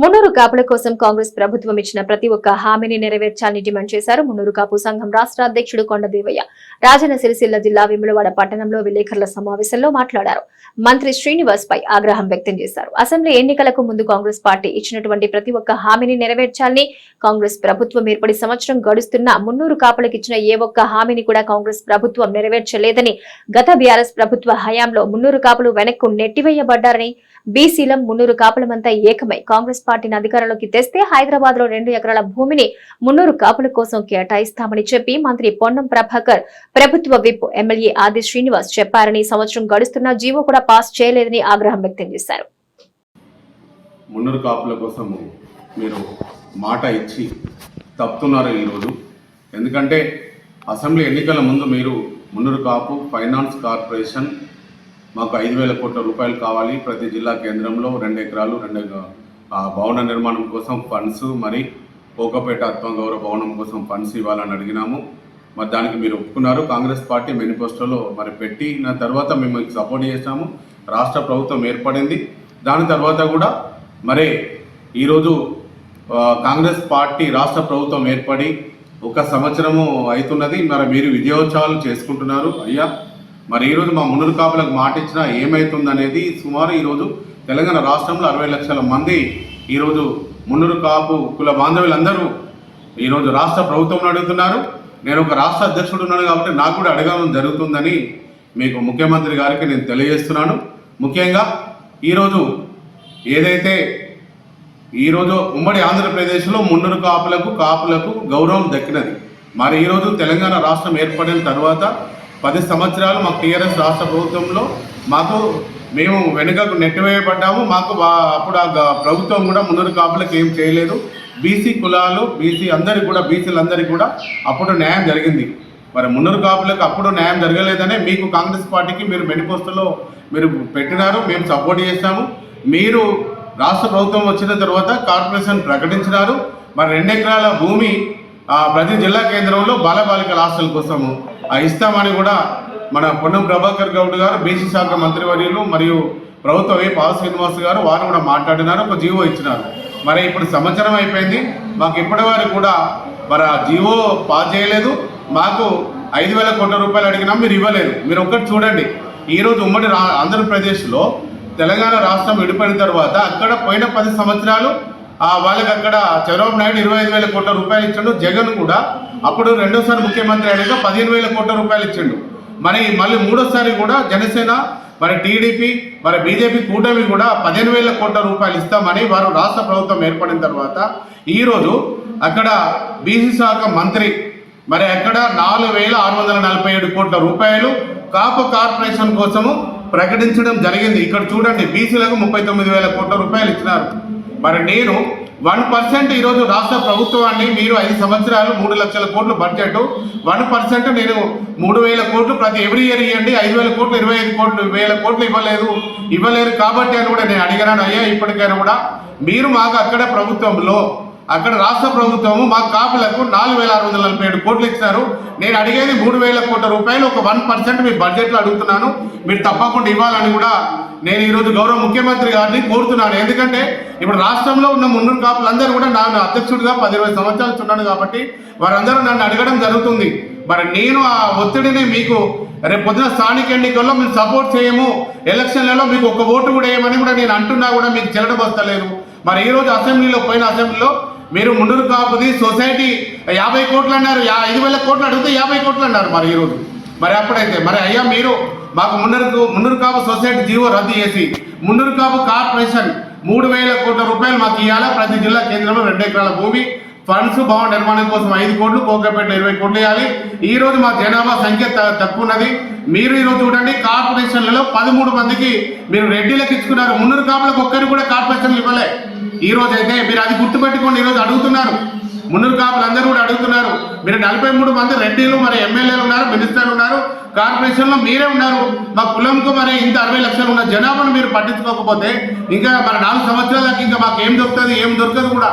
మున్నూరు కాపుల కోసం కాంగ్రెస్ ప్రభుత్వం ఇచ్చిన ప్రతి ఒక్క హామీని నెరవేర్చాలని డిమాండ్ చేశారు. మున్నూరు కాపు సంఘం రాష్ట్ర అధ్యక్షుడు కొండదేవయ్య రాజన్న సిరిసిల్ల జిల్లా వేములవాడ పట్టణంలో విలేకరుల సమావేశంలో మాట్లాడారు. మంత్రి శ్రీనివాస్ పై ఆగ్రహం వ్యక్తం చేశారు. అసెంబ్లీ ఎన్నికలకు ముందు కాంగ్రెస్ పార్టీ ఇచ్చినటువంటి ప్రతి ఒక్క హామీని నెరవేర్చాలని, కాంగ్రెస్ ప్రభుత్వం ఏర్పడి సంవత్సరం గడుస్తున్నా మున్నూరు కాపులకు ఇచ్చిన ఏ ఒక్క హామీని కూడా కాంగ్రెస్ ప్రభుత్వం నెరవేర్చలేదని, గత బీఆర్ఎస్ ప్రభుత్వ హయాంలో మున్నూరు కాపులు వెనక్కు నెట్టివేయబడ్డారని, బీసీలం మున్నూరు కాపులమంతా ఏకమై కాంగ్రెస్ పార్టీని అధికారంలోకి తెస్తే హైదరాబాద్ లో 2 ఎకరాల భూమిని మున్నూరు కాపుల కోసం కేటాయిస్తామని చెప్పి మంత్రి పొన్నం ప్రభాకర్, ప్రభుత్వ విప్ ఎమ్మెల్యే ఆది శ్రీనివాస్ చెప్పారని, సంవత్సరం గడుస్తున్న జీవో కూడా పాస్ చేయలేదని ఆగ్రహం వ్యక్తం చేశారు. మున్నూరు కాపుల కోసం మీరు మాట ఇచ్చి తప్పుతున్నారు ఈరోజు. ఎందుకంటే అసెంబ్లీ ఎన్నికల ముందు మీరు మున్నూరు కాపు ఫైనాన్స్ కార్పొరేషన్ మాకు 5,000 కోట్ల రూపాయలు కావాలి, ప్రతి జిల్లా కేంద్రంలో 2 ఎకరాలు భవన నిర్మాణం కోసం ఫండ్స్, మరి కోకపేట ఆత్మగౌరవ భవనం కోసం ఫండ్స్ ఇవ్వాలని అడిగినాము. మరి దానికి మీరు ఒప్పుకున్నారు. కాంగ్రెస్ పార్టీ మేనిఫెస్టోలో మరి పెట్టిన తర్వాత మేము సపోర్ట్ చేసాము. రాష్ట్ర ప్రభుత్వం ఏర్పడింది. దాని తర్వాత కూడా మరి ఈరోజు కాంగ్రెస్ పార్టీ రాష్ట్ర ప్రభుత్వం ఏర్పడి 1 సంవత్సరము అవుతున్నది. మరి మీరు విజయోత్సవాలు చేసుకుంటున్నారు. అయ్యా మరి ఈరోజు మా మున్నూరు కాపులకు మాట ఇచ్చినా ఏమవుతుందనేది సుమారు ఈరోజు తెలంగాణ రాష్ట్రంలో 60 లక్షల మంది ఈరోజు మున్నూరు కాపు కుల బాంధవులందరూ ఈరోజు రాష్ట్ర ప్రభుత్వం అడుగుతున్నారు. నేను ఒక రాష్ట్ర అధ్యక్షుడు ఉన్నాను కాబట్టి నాకు కూడా అడగడం జరుగుతుందని మీకు ముఖ్యమంత్రి గారికి నేను తెలియజేస్తున్నాను. ముఖ్యంగా ఈరోజు ఏదైతే ఈరోజు ఉమ్మడి ఆంధ్రప్రదేశ్లో మున్నూరు కాపులకు గౌరవం దక్కినది. మరి ఈరోజు తెలంగాణ రాష్ట్రం ఏర్పడిన తర్వాత 10 సంవత్సరాలు మాకు టీఆర్ఎస్ రాష్ట్ర ప్రభుత్వంలో మేము వెనుకకు నెట్టివేయబడ్డాము. మాకు అప్పుడు ఆ ప్రభుత్వం కూడా మున్నూరు కాపులకు ఏం చేయలేదు. బీసీ కులాలు బీసీలందరికీ కూడా అప్పుడు న్యాయం జరిగింది. మరి మున్నూరు కాపులకు అప్పుడు న్యాయం జరగలేదనే మీకు కాంగ్రెస్ పార్టీకి మీరు మేనిఫెస్టోలో మీరు పెట్టినారు. మేము సపోర్ట్ చేస్తాము. మీరు రాష్ట్ర ప్రభుత్వం వచ్చిన తర్వాత కార్పొరేషన్ ప్రకటించినారు. మరి 2 ఎకరాల భూమి ప్రతి జిల్లా కేంద్రంలో బాలబాలికల హాస్టల్ కోసము ఇస్తామని కూడా మన పొన్నం ప్రభాకర్ గౌడ్ గారు, బీసీ శాఖ మంత్రివర్యులు మరియు ప్రభుత్వ విప్ ఆది శ్రీనివాస్ గారు వారు కూడా మాట్లాడినారు. ఒక జీవో ఇచ్చినారు. మరి ఇప్పుడు సంవత్సరం అయిపోయింది. మాకు ఇప్పటి వరకు కూడా మరి ఆ జీవో పాస్ చేయలేదు. మాకు 5,000 కోట్ల రూపాయలు అడిగినా మీరు ఇవ్వలేదు. మీరు ఒక్కటి చూడండి. ఈరోజు ఉమ్మడి ఆంధ్రప్రదేశ్లో తెలంగాణ రాష్ట్రం విడిపోయిన తర్వాత అక్కడ పోయిన 10 సంవత్సరాలు వాళ్ళకి అక్కడ చంద్రబాబు నాయుడు 25,000 కోట్ల రూపాయలు ఇచ్చిండు. జగన్ కూడా అప్పుడు రెండోసారి ముఖ్యమంత్రి అడిగా 15,000 కోట్ల రూపాయలు ఇచ్చిండు. మళ్ళీ మూడోసారి కూడా జనసేన, మరి టీడీపీ, మరి బీజేపీ కూటమి కూడా 15,000 కోట్ల రూపాయలు ఇస్తామని వారు రాష్ట్ర ప్రభుత్వం ఏర్పడిన తర్వాత ఈరోజు అక్కడ బీసీ శాఖ మంత్రి మరి అక్కడ 4,647 కోట్ల రూపాయలు కాపు కార్పొరేషన్ కోసము ప్రకటించడం జరిగింది. ఇక్కడ చూడండి, బీసీలకు 39,000 కోట్ల రూపాయలు ఇచ్చినారు. మరి నేను 1% ఈరోజు రాష్ట్ర ప్రభుత్వాన్ని మీరు 5 సంవత్సరాలు 3 లక్షల కోట్లు బడ్జెట్ 1% నేను 3,000 కోట్లు ప్రతి ఎవ్రీ ఇయర్ ఇవ్వండి. 5,000 కోట్లు 25,000 కోట్లు ఇవ్వలేరు కాబట్టి అని కూడా నేను అడిగినాను. అయ్యా ఇప్పటికైనా కూడా మీరు మాకు అక్కడ రాష్ట్ర ప్రభుత్వము మా కాపులకు 4,647 కోట్లు ఇచ్చినారు. నేను అడిగేది 3,000 కోట్ల రూపాయలు, ఒక 1% మీ బడ్జెట్లో అడుగుతున్నాను. మీరు తప్పకుండా ఇవ్వాలని కూడా నేను ఈరోజు గౌరవ ముఖ్యమంత్రి గారిని కోరుతున్నాను. ఎందుకంటే ఇప్పుడు రాష్ట్రంలో ఉన్న మున్నూరు కాపులందరూ కూడా నన్ను అధ్యక్షుడిగా 10-20 సంవత్సరాలు ఉన్నాను కాబట్టి వారందరూ నన్ను అడగడం జరుగుతుంది. మరి నేను ఆ ఒత్తిడిని మీకు రేపు పొద్దున స్థానిక ఎన్నికల్లో మేము సపోర్ట్ చేయము, ఎలక్షన్లలో మీకు ఒక ఓటు కూడా వేయమని కూడా నేను అంటున్నా కూడా మీకు చెల్లడం వస్తలేదు. మరి ఈరోజు పోయిన అసెంబ్లీలో మీరు మున్నూరు కాపుది సొసైటీ 50 కోట్లు అన్నారు. 5,000 కోట్లు అడిగితే 50 కోట్లు అన్నారు. మరి ఈరోజు మరి అప్పుడైతే మరి అయ్యా మీరు మాకు మున్నూరు కాపు సొసైటీ జీవో రద్దు చేసి మున్నూరు కాపు కార్పొరేషన్ 3,000 కోట్ల రూపాయలు మాకు ఇవ్వాలా. ప్రతి జిల్లా కేంద్రంలో 2 ఎకరాల భూమి, ఫండ్స్, భవన నిర్మాణం కోసం 5 కోట్లు, కోకపేట 20 కోట్లు ఇవ్వాలి. ఈరోజు మా జనాభా సంఖ్య తక్కువ ఉన్నది. మీరు ఈరోజు చూడండి, కార్పొరేషన్లలో 13 మందికి మీరు రెడ్డిలకు ఇచ్చుకున్నారు. మున్నూరు కాపులకు ఒక్కరికి కూడా కార్పొరేషన్లు ఇవ్వలే. ఈ రోజు అయితే మీరు అది గుర్తుపెట్టుకోండి. ఈరోజు అడుగుతున్నారు, మున్నూరు కాపులందరూ కూడా అడుగుతున్నారు. మీరు 43 మంది రెడ్డిలు, మరి ఎమ్మెల్యేలు ఉన్నారు, మినిస్టర్లు ఉన్నారు, కార్పొరేషన్లో మీరే ఉన్నారు. మా కులంకు మరి ఇంత 60 లక్షలు ఉన్న జనాభాను మీరు పట్టించుకోకపోతే ఇంకా మరి 4 సంవత్సరాలకి ఇంకా మాకు ఏం దొరుకుతుంది, ఏం దొరకదు కూడా.